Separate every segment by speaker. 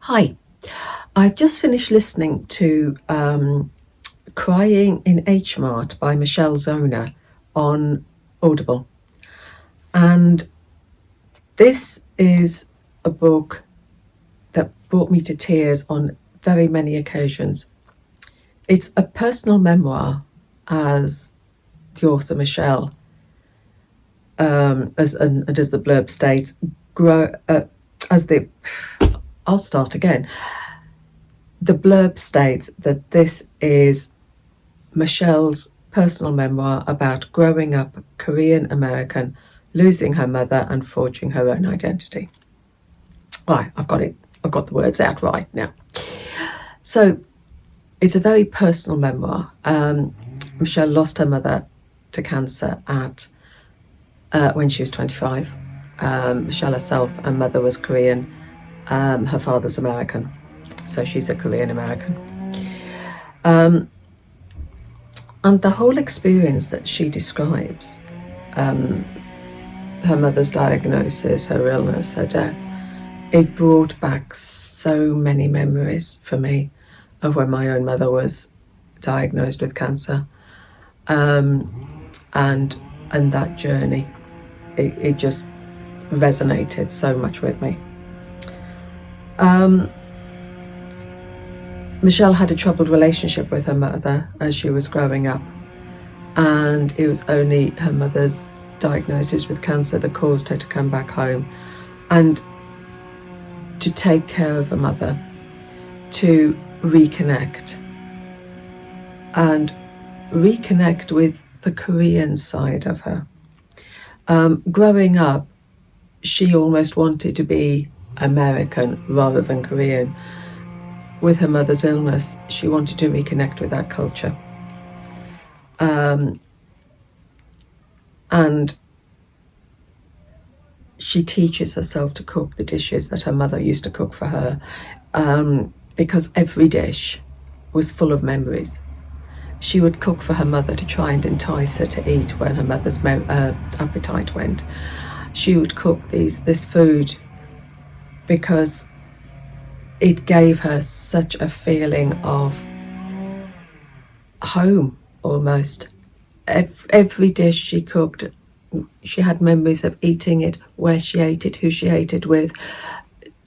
Speaker 1: Hi, I've just finished listening to Crying inH Mart by Michelle Zauner on Audible. And this is a book that brought me to tears on very many occasions. It's a personal memoir, as the author Michelle, as the blurb states, I'll start again. The blurb states that this is Michelle's personal memoir about growing up Korean American, losing her mother and forging her own identity. Right, I've got the words out right now. So it's a very personal memoir. Michelle lost her mother to cancer at when she was 25. Michelle herself, her mother was Korean, her father's American, so she's a Korean American. And the whole experience that she describes, her mother's diagnosis, her illness, her death, it brought back so many memories for me of when my own mother was diagnosed with cancer, and that journey. It just resonated so much with me. Michelle had a troubled relationship with her mother as she was growing up, and it was only her mother's diagnosis with cancer that caused her to come back home and to take care of her mother, to reconnect with the Korean side of her. Growing up, she almost wanted to be American rather than Korean. With her mother's illness, she wanted to reconnect with that culture. And she teaches herself to cook the dishes that her mother used to cook for her, because every dish was full of memories. She would cook for her mother to try and entice her to eat when her mother's appetite went. She would cook this food because it gave her such a feeling of home, almost. Every dish she cooked, she had memories of eating it, where she ate it, who she ate it with.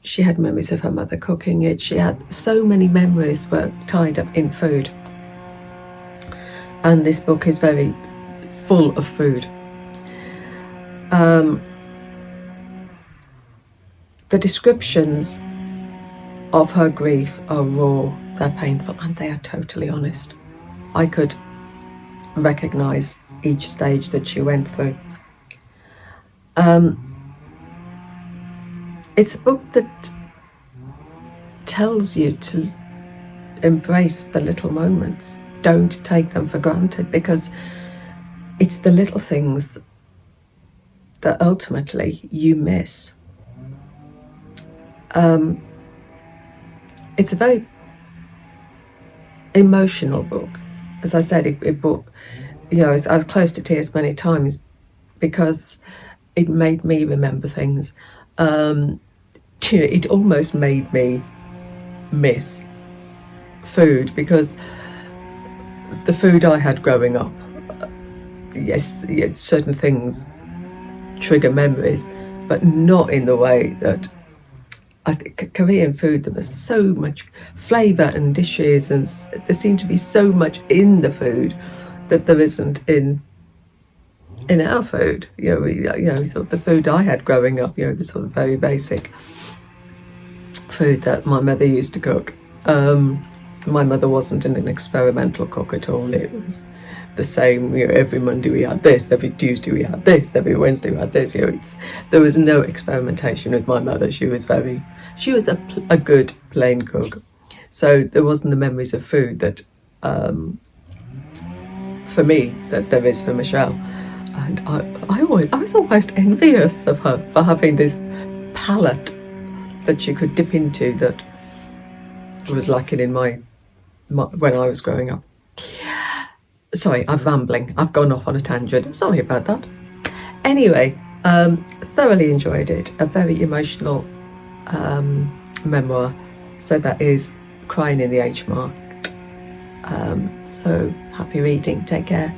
Speaker 1: She had memories of her mother cooking it. She had so many memories were tied up in food. And this book is very full of food. The descriptions of her grief are raw, they're painful, and they are totally honest. I could recognize each stage that she went through. It's a book that tells you to embrace the little moments. Don't take them for granted, because it's the little things that ultimately you miss. It's a very emotional book. As I said, it brought, I was close to tears many times because it made me remember things. It almost made me miss food, because the food I had growing up, yes, certain things trigger memories, but not in the way that I think Korean food, there was so much flavour and dishes, and there seemed to be so much in the food that there isn't in our food. Sort of the food I had growing up, the sort of very basic food that my mother used to cook. My mother wasn't an experimental cook at all. It was the same, every Monday we had this, every Tuesday we had this, every Wednesday we had this. There was no experimentation with my mother. She was a good plain cook. So there wasn't the memories of food that, for me, that there is for Michelle. And I was almost envious of her for having this palate that she could dip into that was lacking in when I was growing up. Sorry, I'm rambling. I've gone off on a tangent. Sorry about that. Anyway, thoroughly enjoyed it. A very emotional memoir. So that is Crying in the H Mark. So happy reading. Take care.